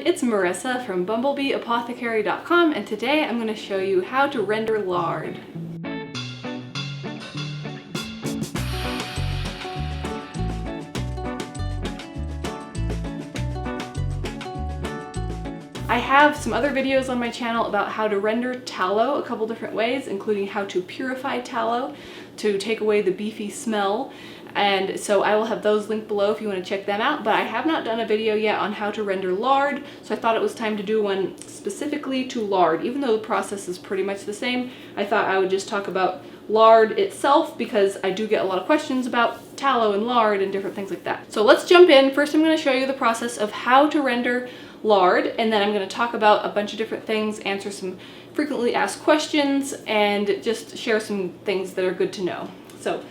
it's Marisa from bumblebeeapothecary.com, and today I'm going to show you how to render lard. I have some other videos on my channel about how to render tallow a couple different ways, including how to purify tallow to take away the beefy smell. And so I will have those linked below if you want to check them out, but I have not done a video yet on how to render lard, so I thought it was time to do one specifically to lard. Even though the process is pretty much the same, I thought I would just talk about lard itself because I do get a lot of questions about tallow and lard and different things like that. So let's jump in. First I'm going to show you the process of how to render lard, and then I'm going to talk about a bunch of different things, answer some frequently asked questions, and just share some things that are good to know. So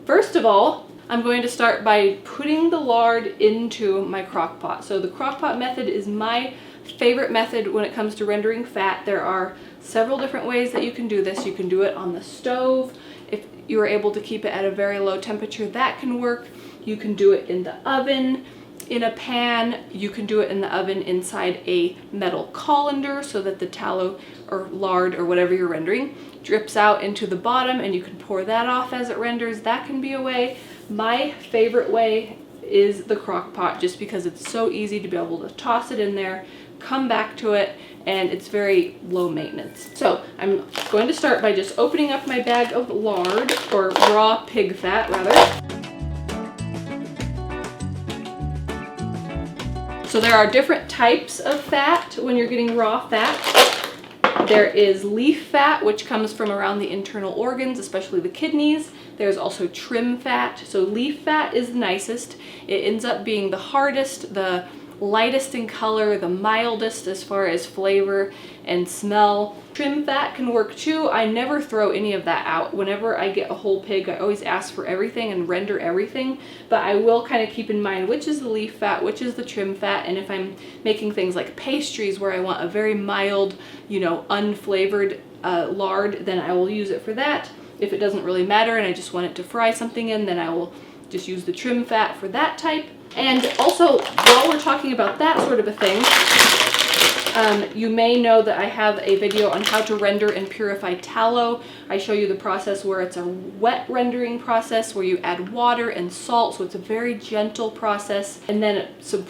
first of all, I'm going to start by putting the lard into my crock pot. So the crock pot method is my favorite method when it comes to rendering fat. There are several different ways that you can do this. You can do it on the stove. If you are able to keep it at a very low temperature, that can work. You can do it in the oven, in a pan. You can do it in the oven inside a metal colander so that the tallow or lard or whatever you're rendering drips out into the bottom and you can pour that off as it renders. That can be a way. My favorite way is the crock pot, just because it's so easy to be able to toss it in there, come back to it, and it's very low maintenance. So I'm going to start by just opening up my bag of lard, or raw pig fat rather. So there are different types of fat when you're getting raw fat. There is leaf fat, which comes from around the internal organs, especially the kidneys. There's also trim fat. So leaf fat is the nicest. It ends up being the hardest, the lightest in color, the mildest as far as flavor and smell. Trim fat can work too. I never throw any of that out. Whenever I get a whole pig, I always ask for everything and render everything, but I will kind of keep in mind which is the leaf fat, which is the trim fat, and if I'm making things like pastries where I want a very mild, unflavored lard, then I will use it for that. If it doesn't really matter and I just want it to fry something in, then I will just use the trim fat for that type. And also, while we're talking about that sort of a thing, you may know that I have a video on how to render and purify tallow. I show you the process where it's a wet rendering process where you add water and salt, so it's a very gentle process, and then some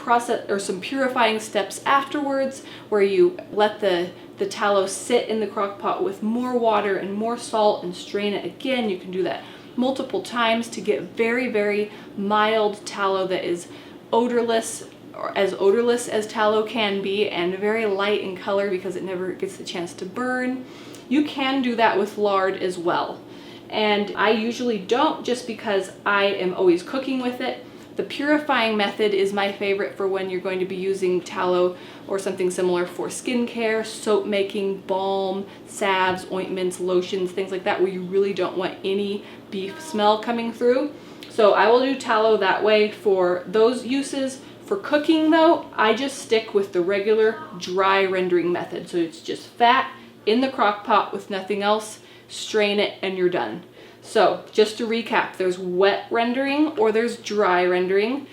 purifying steps afterwards where you let the tallow sit in the crock pot with more water and more salt and strain it again. You can do that multiple times to get very, very mild tallow that is odorless, or as odorless as tallow can be, and very light in color because it never gets the chance to burn. You can do that with lard as well. And I usually don't, just because I am always cooking with it. The purifying method is my favorite for when you're going to be using tallow or something similar for skincare, soap making, balm, salves, ointments, lotions, things like that, where you really don't want any beef smell coming through. So I will do tallow that way for those uses. For cooking though, I just stick with the regular dry rendering method. So it's just fat in the crock pot with nothing else, strain it, and you're done. So just to recap, there's wet rendering or there's dry rendering.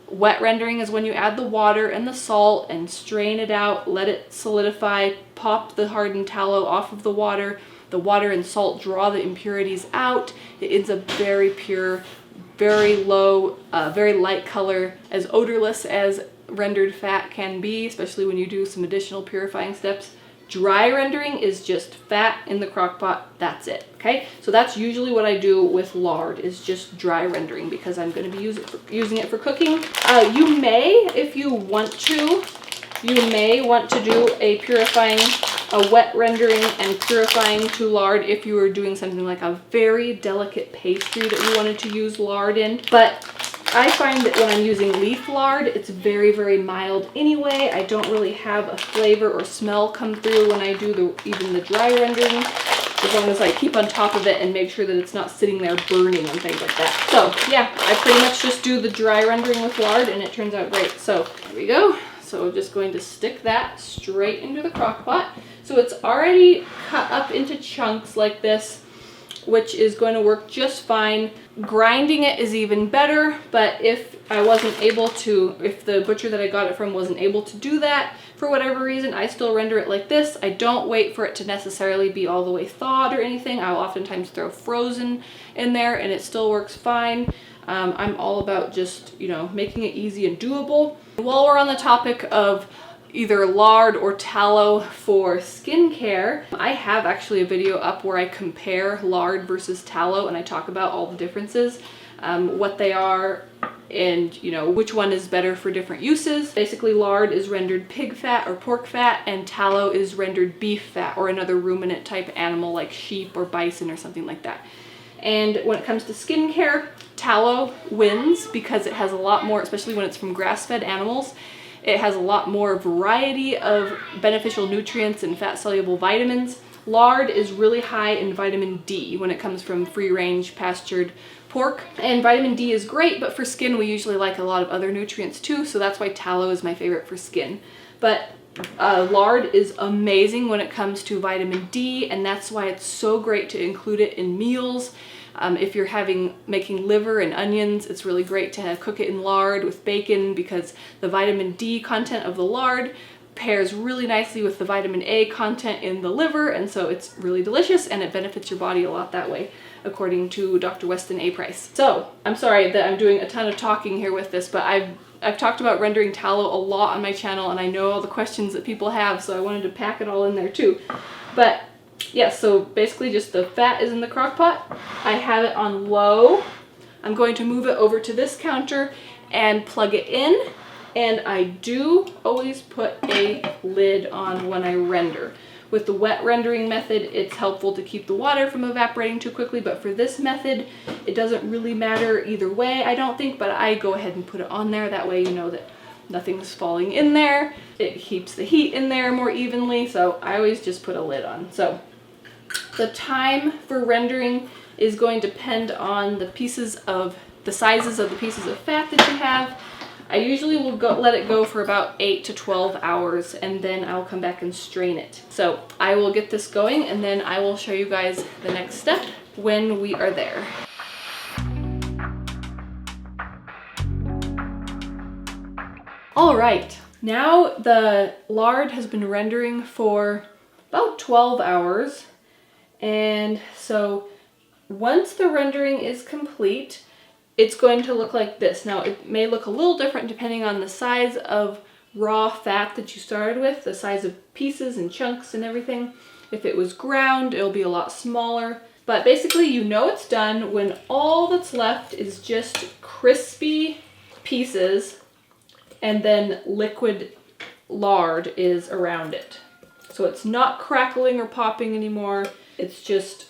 Wet rendering is when you add the water and the salt and strain it out, let it solidify, pop the hardened tallow off of the water. The water and salt draw the impurities out. It ends up very pure, very low, very light color, as odorless as rendered fat can be, especially when you do some additional purifying steps. Dry rendering is just fat in the crock pot, that's it, okay? So that's usually what I do with lard, is just dry rendering, because I'm going to be using it for cooking. You may, if you want to, do a wet rendering and purifying to lard if you were doing something like a very delicate pastry that you wanted to use lard in. But I find that when I'm using leaf lard, it's very, very mild anyway. I don't really have a flavor or smell come through when I do even the dry rendering, as long as I keep on top of it and make sure that it's not sitting there burning and things like that. So yeah, I pretty much just do the dry rendering with lard and it turns out great. So there we go. So I'm just going to stick that straight into the crock pot. So it's already cut up into chunks like this. which is going to work just fine. Grinding it is even better, but if I wasn't able to, if the butcher that I got it from wasn't able to do that for whatever reason, I still render it like this. I don't wait for it to necessarily be all the way thawed or anything. I'll oftentimes throw frozen in there and it still works fine. I'm all about just, you know, making it easy and doable. While we're on the topic of either lard or tallow for skincare, I have actually a video up where I compare lard versus tallow and I talk about all the differences, what they are, and you know which one is better for different uses. Basically, lard is rendered pig fat or pork fat, and tallow is rendered beef fat or another ruminant type animal like sheep or bison or something like that. And when it comes to skincare, tallow wins because it has a lot more, especially when it's from grass-fed animals, it has a lot more variety of beneficial nutrients and fat-soluble vitamins. Lard is really high in vitamin D when it comes from free-range pastured pork. And vitamin D is great, but for skin we usually like a lot of other nutrients too, so that's why tallow is my favorite for skin. But lard is amazing when it comes to vitamin D, and that's why it's so great to include it in meals. If you're making liver and onions, it's really great to cook it in lard with bacon because the vitamin D content of the lard pairs really nicely with the vitamin A content in the liver, and so it's really delicious and it benefits your body a lot that way, according to Dr. Weston A. Price. So, I'm sorry that I'm doing a ton of talking here with this, but I've talked about rendering tallow a lot on my channel and I know all the questions that people have, so I wanted to pack it all in there too. But yeah, so basically just the fat is in the crock pot. I have it on low. I'm going to move it over to this counter and plug it in. And I do always put a lid on when I render. With the wet rendering method, it's helpful to keep the water from evaporating too quickly, but for this method, it doesn't really matter either way, I don't think, but I go ahead and put it on there. That way you know that nothing's falling in there. It keeps the heat in there more evenly, so I always just put a lid on. So the time for rendering is going to depend on the sizes of the pieces of fat that you have. I usually will let it go for about 8 to 12 hours and then I'll come back and strain it. So I will get this going and then I will show you guys the next step when we are there. All right, now the lard has been rendering for about 12 hours. And so once the rendering is complete, it's going to look like this. Now it may look a little different depending on the size of raw fat that you started with, the size of pieces and chunks and everything. If it was ground, it'll be a lot smaller. But basically you know it's done when all that's left is just crispy pieces and then liquid lard is around it. So it's not crackling or popping anymore. It's just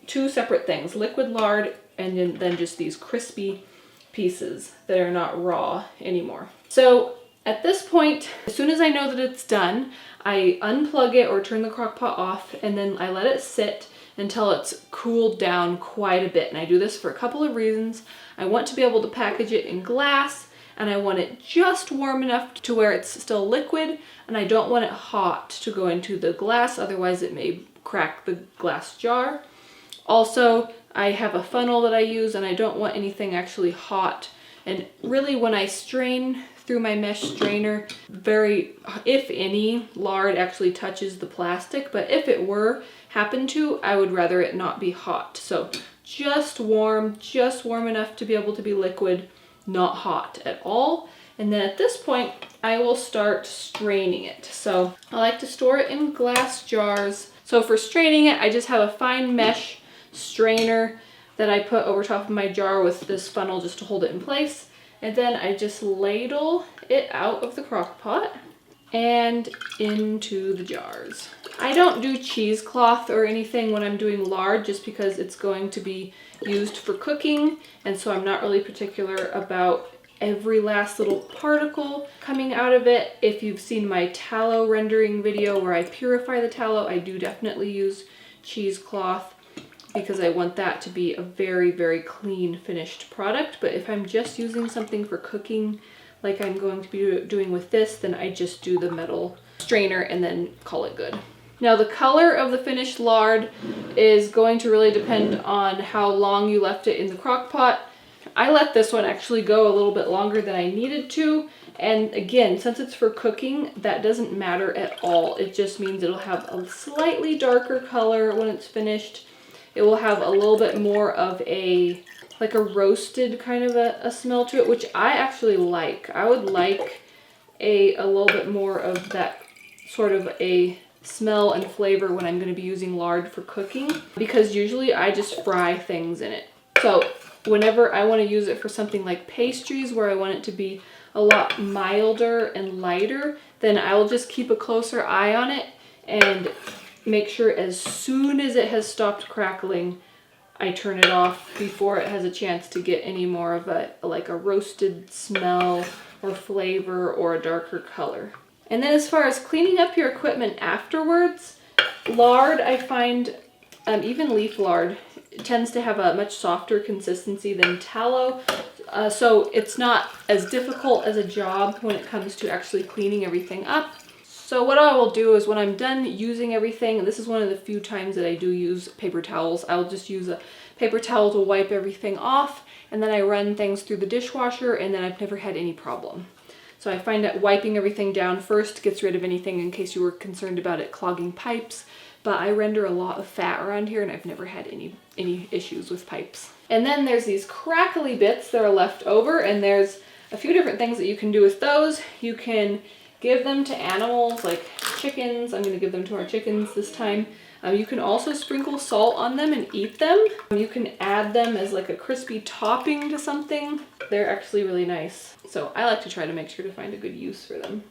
two separate things, liquid lard and then just these crispy pieces that are not raw anymore. So at this point, as soon as I know that it's done, I unplug it or turn the crock pot off and then I let it sit until it's cooled down quite a bit. And I do this for a couple of reasons. I want to be able to package it in glass and I want it just warm enough to where it's still liquid, and I don't want it hot to go into the glass, otherwise it may crack the glass jar. Also, I have a funnel that I use and I don't want anything actually hot. And really when I strain through my mesh strainer, if any, lard actually touches the plastic, but if it happen to, I would rather it not be hot. So just warm enough to be able to be liquid, not hot at all. And then at this point, I will start straining it. So I like to store it in glass jars. So for straining it, I just have a fine mesh strainer that I put over top of my jar with this funnel just to hold it in place. And then I just ladle it out of the crock pot and into the jars. I don't do cheesecloth or anything when I'm doing lard just because it's going to be used for cooking, and so I'm not really particular about every last little particle coming out of it. If you've seen my tallow rendering video where I purify the tallow, I do definitely use cheesecloth because I want that to be a very, very clean finished product. But if I'm just using something for cooking like I'm going to be doing with this, then I just do the metal strainer and then call it good. Now the color of the finished lard is going to really depend on how long you left it in the crock pot. I let this one actually go a little bit longer than I needed to. And again, since it's for cooking, that doesn't matter at all. It just means it'll have a slightly darker color when it's finished. It will have a little bit more of like a roasted kind of a smell to it, which I actually like. I would like a little bit more of that sort of a smell and flavor when I'm going to be using lard for cooking, because usually I just fry things in it. So whenever I want to use it for something like pastries where I want it to be a lot milder and lighter, then I will just keep a closer eye on it and make sure as soon as it has stopped crackling, I turn it off before it has a chance to get any more of like a roasted smell or flavor or a darker color. And then as far as cleaning up your equipment afterwards, lard, I find, even leaf lard, tends to have a much softer consistency than tallow. So it's not as difficult as a job when it comes to actually cleaning everything up. So what I will do is when I'm done using everything, and this is one of the few times that I do use paper towels, I'll just use a paper towel to wipe everything off, and then I run things through the dishwasher, and then I've never had any problem. So I find that wiping everything down first gets rid of anything in case you were concerned about it clogging pipes. But I render a lot of fat around here and I've never had any issues with pipes. And then there's these crackly bits that are left over, and there's a few different things that you can do with those. You can give them to animals like chickens. I'm going to give them to our chickens this time. You can also sprinkle salt on them and eat them. You can add them as like a crispy topping to something. They're actually really nice. So I like to try to make sure to find a good use for them.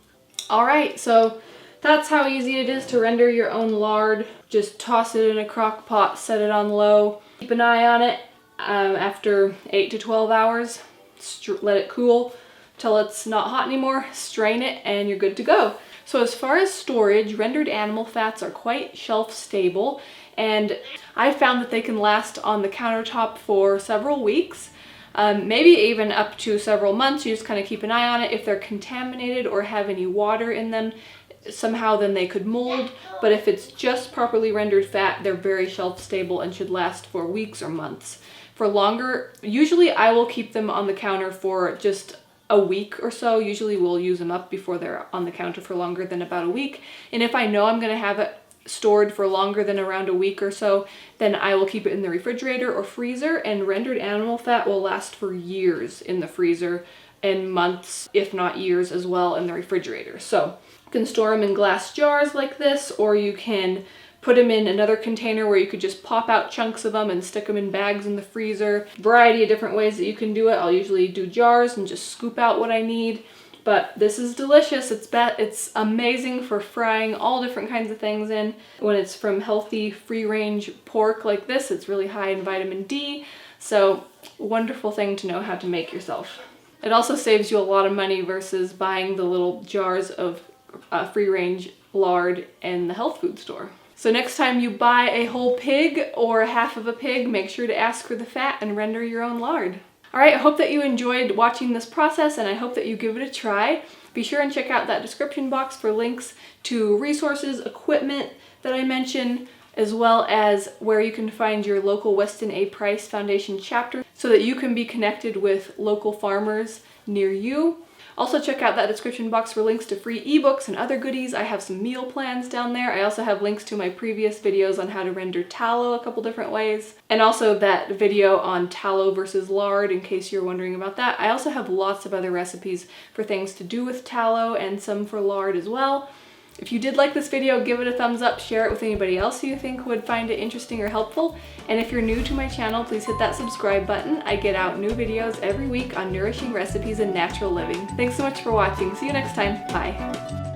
All right, so that's how easy it is to render your own lard. Just toss it in a crock pot, set it on low. Keep an eye on it after 8 to 12 hours. Let it cool till it's not hot anymore. Strain it and you're good to go. So as far as storage, rendered animal fats are quite shelf stable, and I found that they can last on the countertop for several weeks, maybe even up to several months. You just kind of keep an eye on it. If they're contaminated or have any water in them, somehow then they could mold, but if it's just properly rendered fat, they're very shelf stable and should last for weeks or months. For longer, usually I will keep them on the counter for just a week or so. Usually we'll use them up before they're on the counter for longer than about a week. And if I know I'm going to have it stored for longer than around a week or so, then I will keep it in the refrigerator or freezer, and rendered animal fat will last for years in the freezer and months, if not years as well, in the refrigerator. So you can store them in glass jars like this, or you can put them in another container where you could just pop out chunks of them and stick them in bags in the freezer. Variety of different ways that you can do it. I'll usually do jars and just scoop out what I need. But this is delicious. It's amazing for frying all different kinds of things in. When it's from healthy free-range pork like this, it's really high in vitamin D. So wonderful thing to know how to make yourself. It also saves you a lot of money versus buying the little jars of free-range lard in the health food store. So next time you buy a whole pig or half of a pig, make sure to ask for the fat and render your own lard. All right, I hope that you enjoyed watching this process, and I hope that you give it a try. Be sure and check out that description box for links to resources, equipment that I mentioned, as well as where you can find your local Weston A. Price Foundation chapter so that you can be connected with local farmers near you. Also check out that description box for links to free ebooks and other goodies. I have some meal plans down there. I also have links to my previous videos on how to render tallow a couple different ways, and also that video on tallow versus lard in case you're wondering about that. I also have lots of other recipes for things to do with tallow and some for lard as well. If you did like this video, give it a thumbs up, share it with anybody else who you think would find it interesting or helpful. And if you're new to my channel, please hit that subscribe button. I get out new videos every week on nourishing recipes and natural living. Thanks so much for watching. See you next time. Bye.